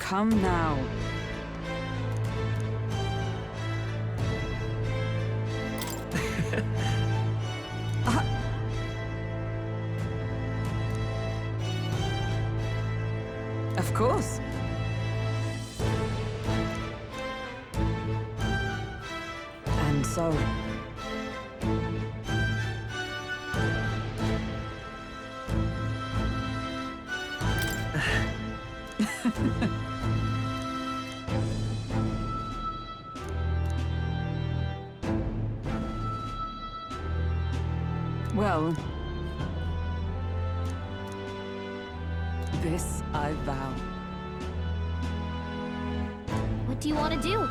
Come now. Of course. And so... Well... This I vow. What do you want to do?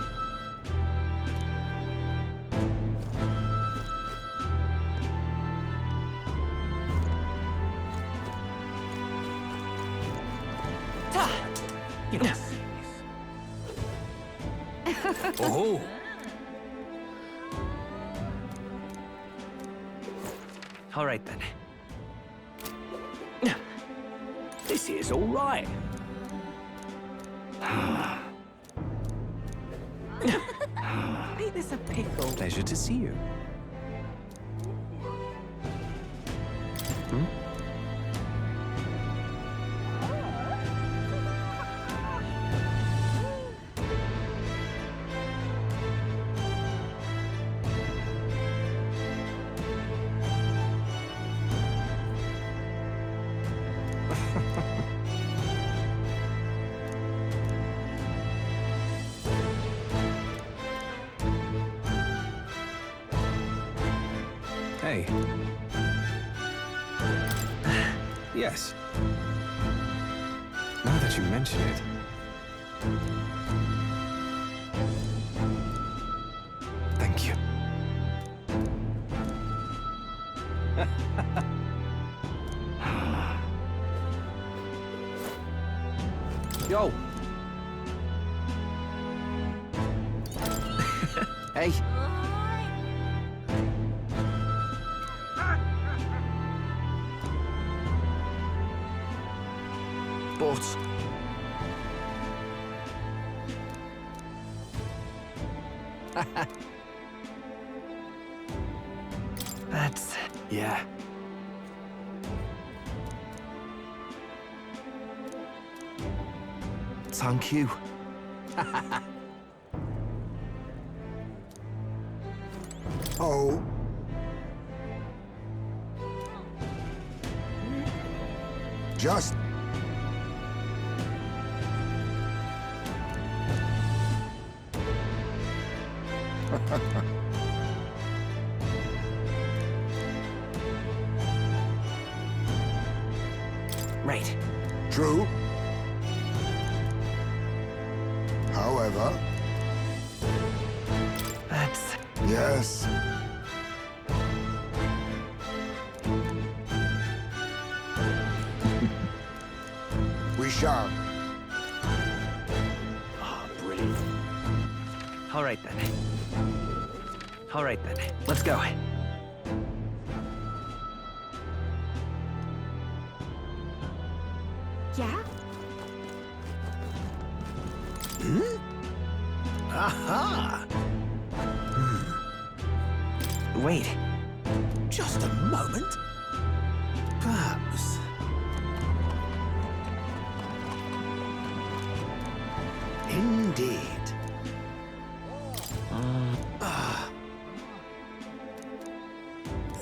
Yes. Oh. All right then. This is all right. Ain't this a pickle? Pleasure to see you. Hmm? Hey. Yes. Now that you mention it. Thank you. Yo. Hey. But... That's... yeah. Thank you. Oh. Just... Right. True. However... That's... Yes. We shall. Oh, brilliant. All right then. All right then. Let's go. Yeah? Hmm? Aha! Wait. Just a moment. Perhaps. Indeed.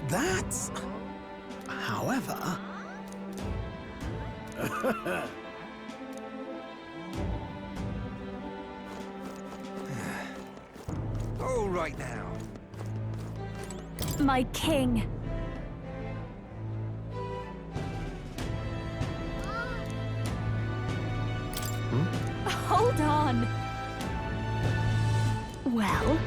That's... However... All right now. My king. Hold on. Well...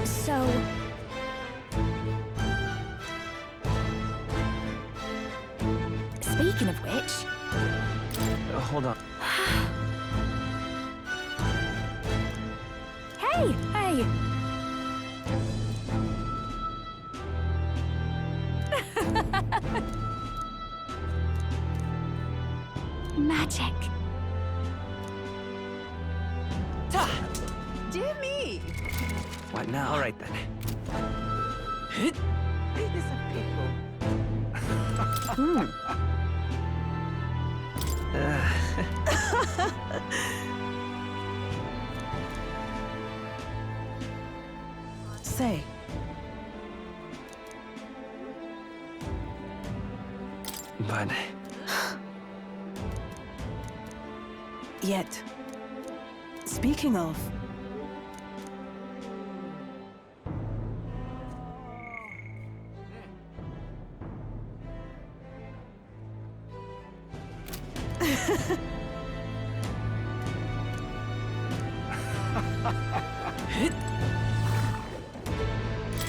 So... Speaking of which... Hold on. Hey, hey! Magic. Dear me! What now? All right then. Ain't this a pickle? Say, But yet, speaking of,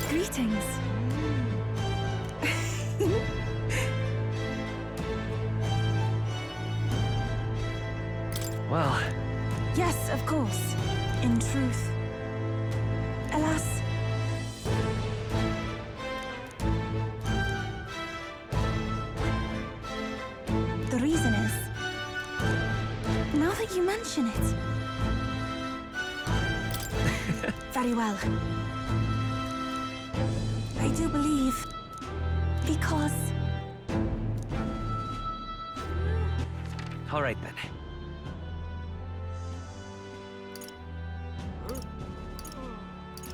Greetings. well, yes, of course, in truth. Alas, the reason is, now that you mention it. Very well. I do believe, because all right then.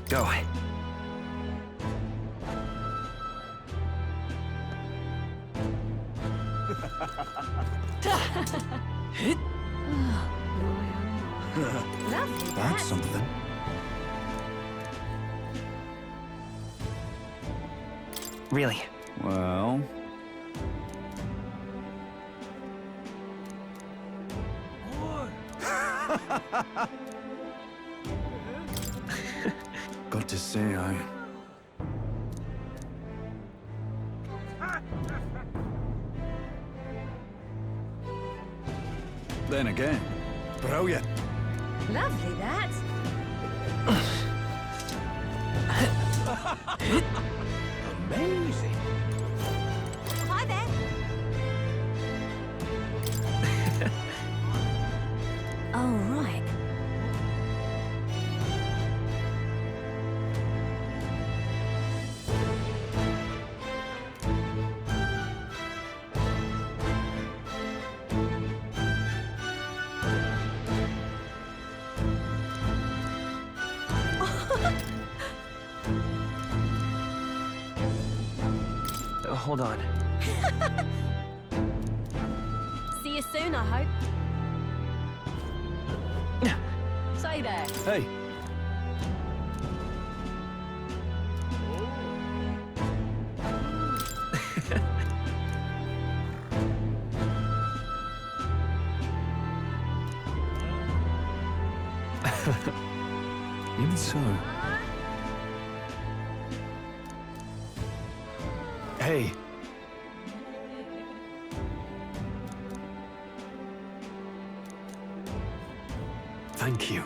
Go. That's something. Really? Well, got to say, Then again, Brilliant. lovely that. Amazing. Hi there. Oh, right. Hold on. See you soon, I hope. Say there. hey, even so. Hey. Thank you.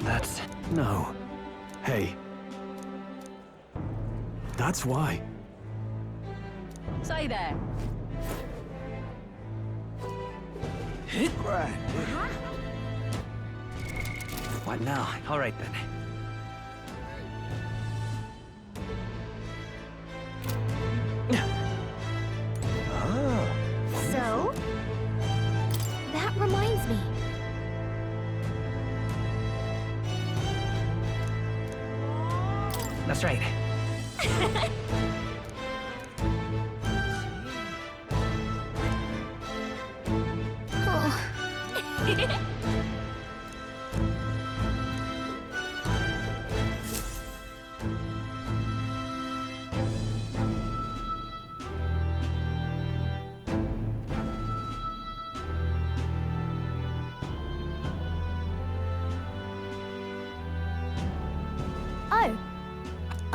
That's... No. Hey. That's why. Say there. Grand. What now? All right then. So? That reminds me. That's right.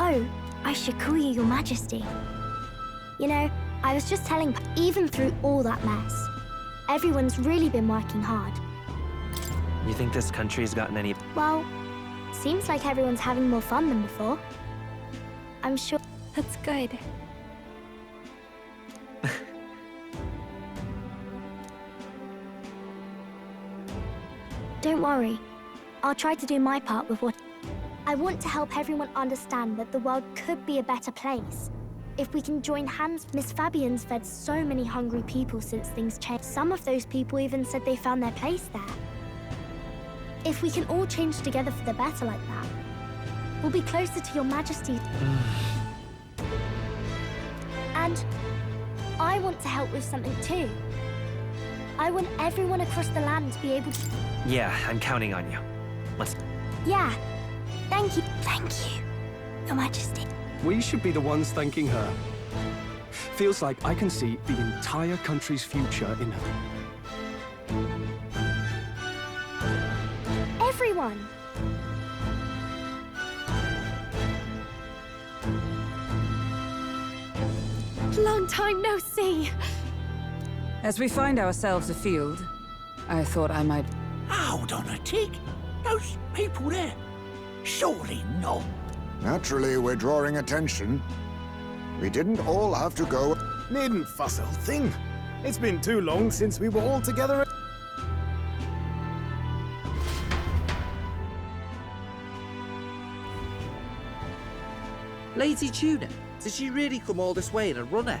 Oh, I should call you Your Majesty. You know, I was just telling, even through all that mess, everyone's really been working hard. You think this country's gotten any... Well, seems like everyone's having more fun than before. I'm sure. That's good. Don't worry. I'll try to do my part with what... I want to help everyone understand that the world could be a better place. If we can join hands, Miss Fabian's fed so many hungry people since things changed. Some of those people even said they found their place there. If we can all change together for the better like that, we'll be closer to your Majesty. And I want to help with something too. I want everyone across the land to be able to... Yeah, I'm counting on you. Let's... Yeah. Thank you. Thank you, Your Majesty. We should be the ones thanking her. Feels like I can see the entire country's future in her. Everyone! Long time no see. As we find ourselves afield, I thought I might... Hold on a tick. Those people there. Surely not. Naturally, we're drawing attention. We didn't all have to go. Needn't fuss, old thing. It's been too long since we were all together. Lady Tuna, did she really come all this way in a runner?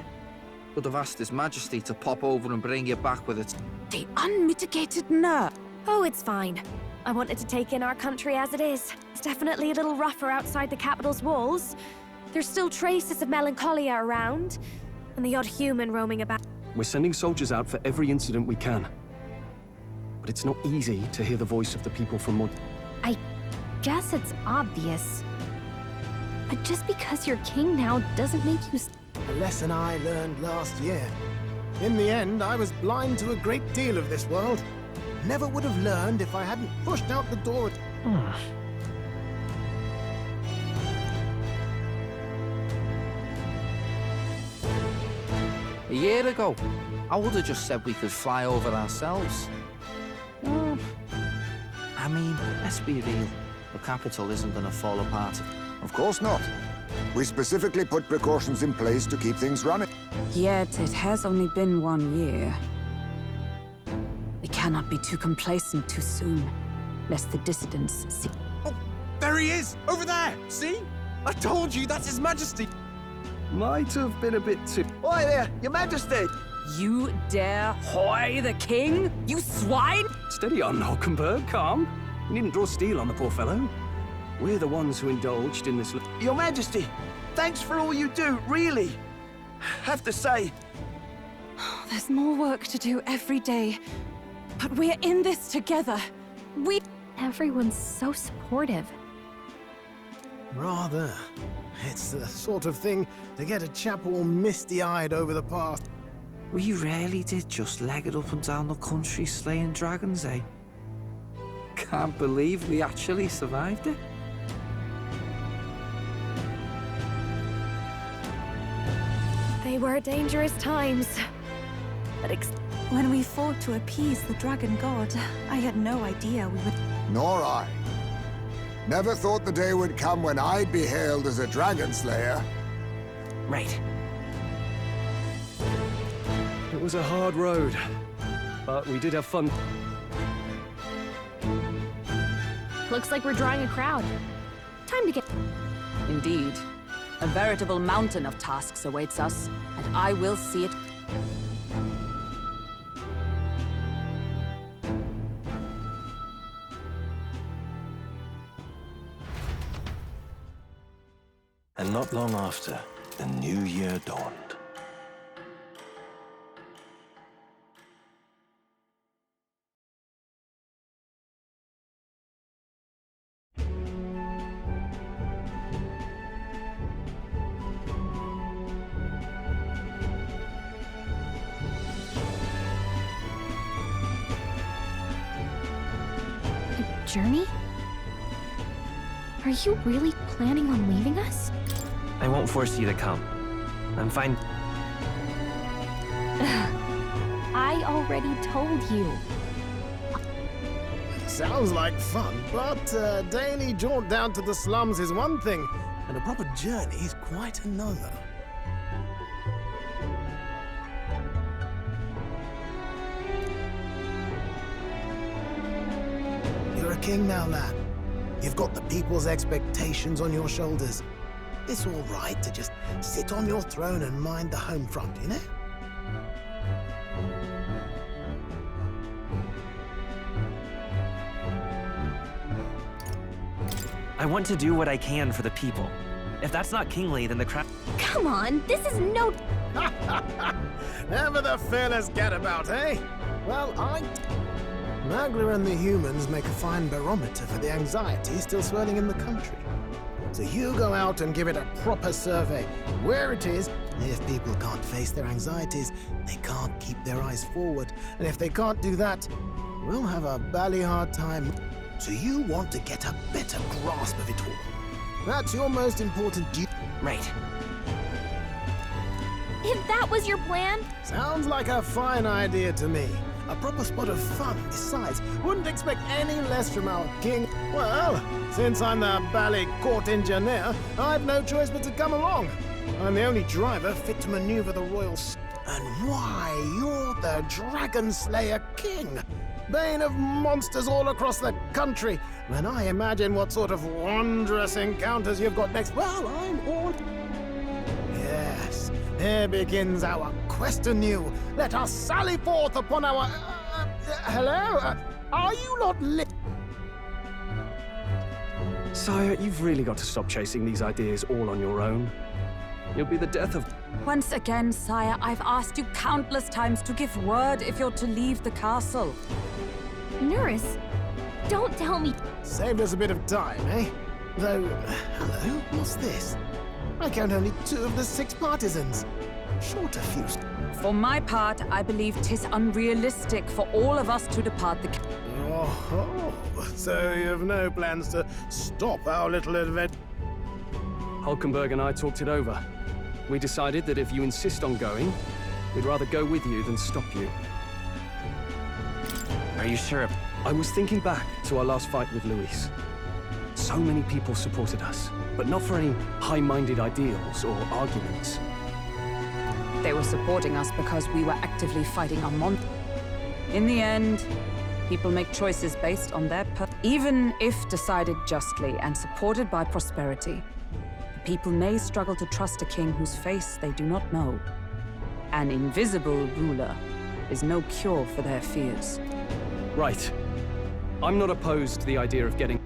Would have asked His Majesty to pop over and bring you back with it. The unmitigated nerve. Oh, it's fine. I wanted to take in our country as it is. It's definitely a little rougher outside the capital's walls. There's still traces of melancholia around, and the odd human roaming about. We're sending soldiers out for every incident we can. But it's not easy to hear the voice of the people from more... I guess it's obvious. But just because you're king now doesn't make you... A lesson I learned last year. In the end, I was blind to a great deal of this world. Never would have learned if I hadn't pushed out the door. A year ago, I would have just said we could fly over ourselves. I mean, let's be real. The capital isn't going to fall apart. Of course not. We specifically put precautions in place to keep things running. Yet it has only been 1 year. We cannot be too complacent too soon, lest the dissidents see. Oh, there he is! Over there! See? I told you, that's His Majesty! Might have been a bit too... Oi there, Your Majesty! You dare hoy the king? You swine! Steady on, Hockenberg, calm. You needn't draw steel on the poor fellow. We're the ones who indulged in this... Your Majesty, thanks for all you do, really. Have to say... There's more work to do every day. But we're in this together. Everyone's so supportive. Rather. It's the sort of thing to get a chap all misty-eyed over the past. We really did just leg it up and down the country slaying dragons, eh? Can't believe we actually survived it. They were dangerous times. But when we fought to appease the dragon god, I had no idea we would... Nor I. Never thought the day would come when I'd be hailed as a dragon slayer. Right. It was a hard road, but we did have fun. looks like we're drawing a crowd. Time to get... Indeed. A veritable mountain of tasks awaits us, and I will see it. And not long after, the new year dawned. Journey? Are you really planning on leaving us? I won't force you to come. I'm fine. I already told you. Sounds like fun, but a daily jaunt down to the slums is one thing, and a proper journey is quite another. You're a king now, lad. You've got the people's expectations on your shoulders. It's all right to just sit on your throne and mind the home front, you know? I want to do what I can for the people. If that's not kingly, then the crowd... Come on, this is no... Never the fearless gadabout, eh? Well, Magla and the humans make a fine barometer for the anxiety still swirling in the country. So you go out and give it a proper survey. Where it is, if people can't face their anxieties, they can't keep their eyes forward. And if they can't do that, we'll have a bally hard time. So you want to get a better grasp of it all. That's your most important duty. Right. If that was your plan... Sounds like a fine idea to me. A proper spot of fun, besides. Wouldn't expect any less from our king. Well, since I'm the bally court engineer, I've no choice but to come along. I'm the only driver fit to maneuver the royal... And why, you're the Dragon Slayer King. Bane of monsters all across the country. When I imagine what sort of wondrous encounters you've got next, well, I'm all... Yes, here begins our quest anew. Let us sally forth upon our... hello? Are you not Sire, you've really got to stop chasing these ideas all on your own. You'll be the death of... Once again, sire, I've asked you countless times to give word if you're to leave the castle. Nurse, don't tell me... Saved us a bit of time, eh? Though, hello, what's this? I count only 2 of the 6 partisans. Short a few... For my part, I believe 'tis unrealistic for all of us to depart the... Oh, so you have no plans to stop our little adventure? Hulkenberg and I talked it over. We decided that if you insist on going, we'd rather go with you than stop you. Are you sure? I was thinking back to our last fight with Luis. So many people supported us, but not for any high-minded ideals or arguments. They were supporting us because we were actively fighting a monster. In the end, people make choices based on their even if decided justly and supported by prosperity. People may struggle to trust a king whose face they do not know. An invisible ruler is no cure for their fears. Right. I'm not opposed to the idea of getting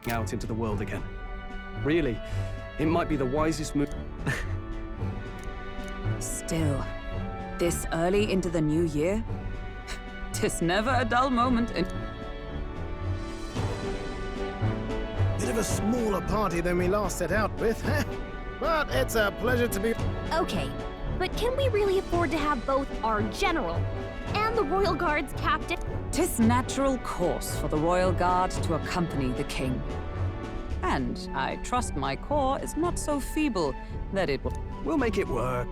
out into the world again. Really, it might be the wisest move. Still, this early into the new year? 'Tis never a dull moment in... Bit of a smaller party than we last set out with, huh? But it's a pleasure to be... Okay, but can we really afford to have both our general and the Royal Guard's captain? 'Tis natural course for the Royal Guard to accompany the king. And I trust my corps is not so feeble that it will... We'll make it work.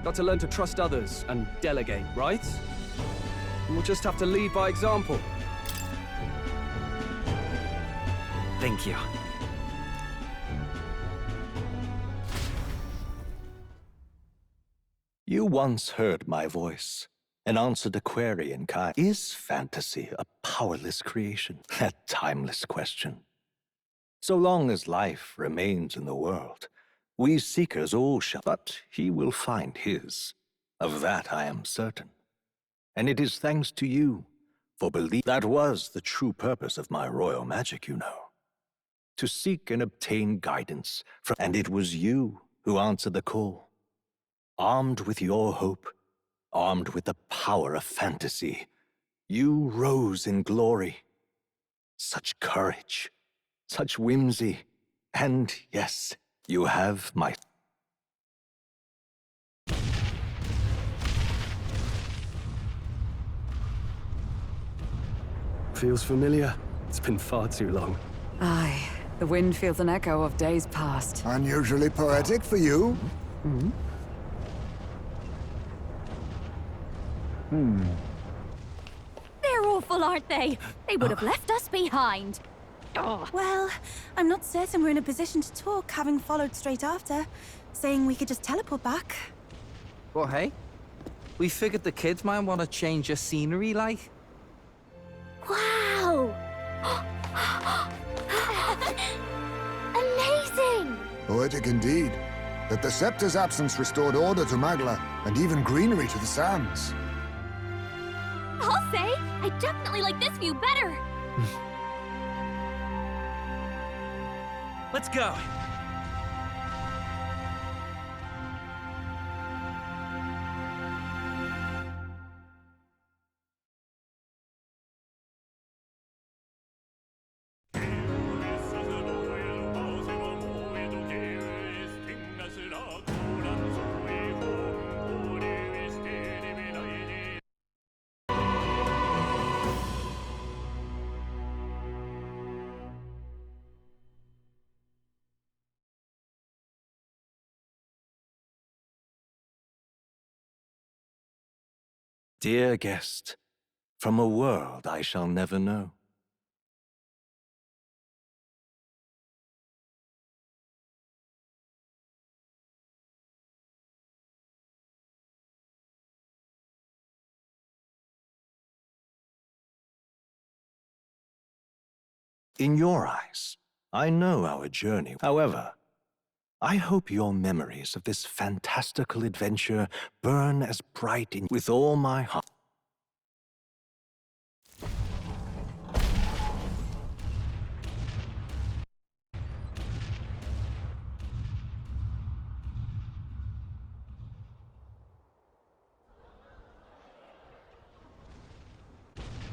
Got to learn to trust others and delegate, right? And we'll just have to lead by example. Thank you. You once heard my voice and answered a query in kind. Is fantasy a powerless creation? That timeless question. So long as life remains in the world, we seekers all shall... But he will find his. Of that I am certain. And it is thanks to you for belief. That was the true purpose of my royal magic, you know. To seek and obtain guidance from... And it was you who answered the call. Armed with your hope, armed with the power of fantasy, you rose in glory. Such courage, such whimsy, and yes, you have my... Feels familiar. It's been far too long. Aye, the wind feels an echo of days past. Unusually poetic for you. They're awful, aren't they? They would have left us behind. Well, I'm not certain we're in a position to talk, having followed straight after, saying we could just teleport back. Well, hey, we figured the kids might want to change your scenery, like. Wow! Amazing! Poetic indeed. That the scepter's absence restored order to Magla, and even greenery to the sands. I'll say, I definitely like this view better. Let's go. Dear guest, from a world I shall never know. In your eyes, I know our journey. However, I hope your memories of this fantastical adventure burn as bright with all my heart.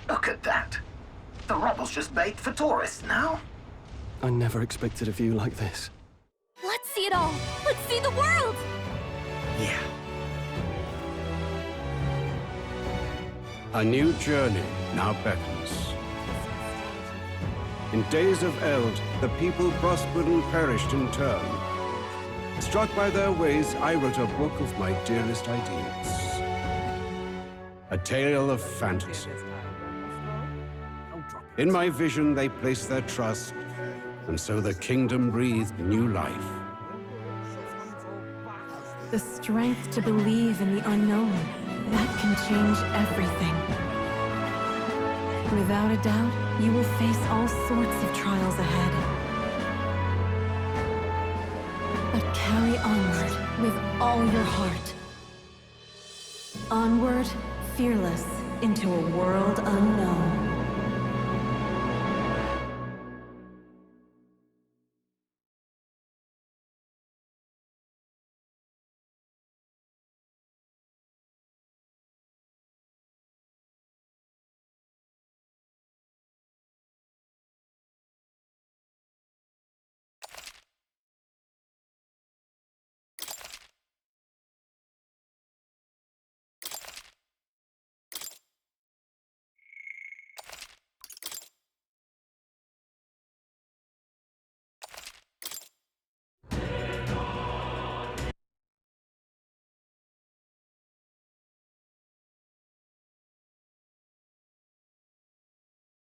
Look at that. The rubble's just bait for tourists now. I never expected a view like this. Let's see it all. Let's see the world. Yeah. A new journey now beckons. In days of eld, the people prospered and perished in turn. Struck by their ways, I wrote a book of my dearest ideas. A tale of fantasy. In my vision, they placed their trust, and so the kingdom breathed new life. The strength to believe in the unknown, that can change everything. Without a doubt, you will face all sorts of trials ahead. But carry onward with all your heart. Onward, fearless, into a world unknown.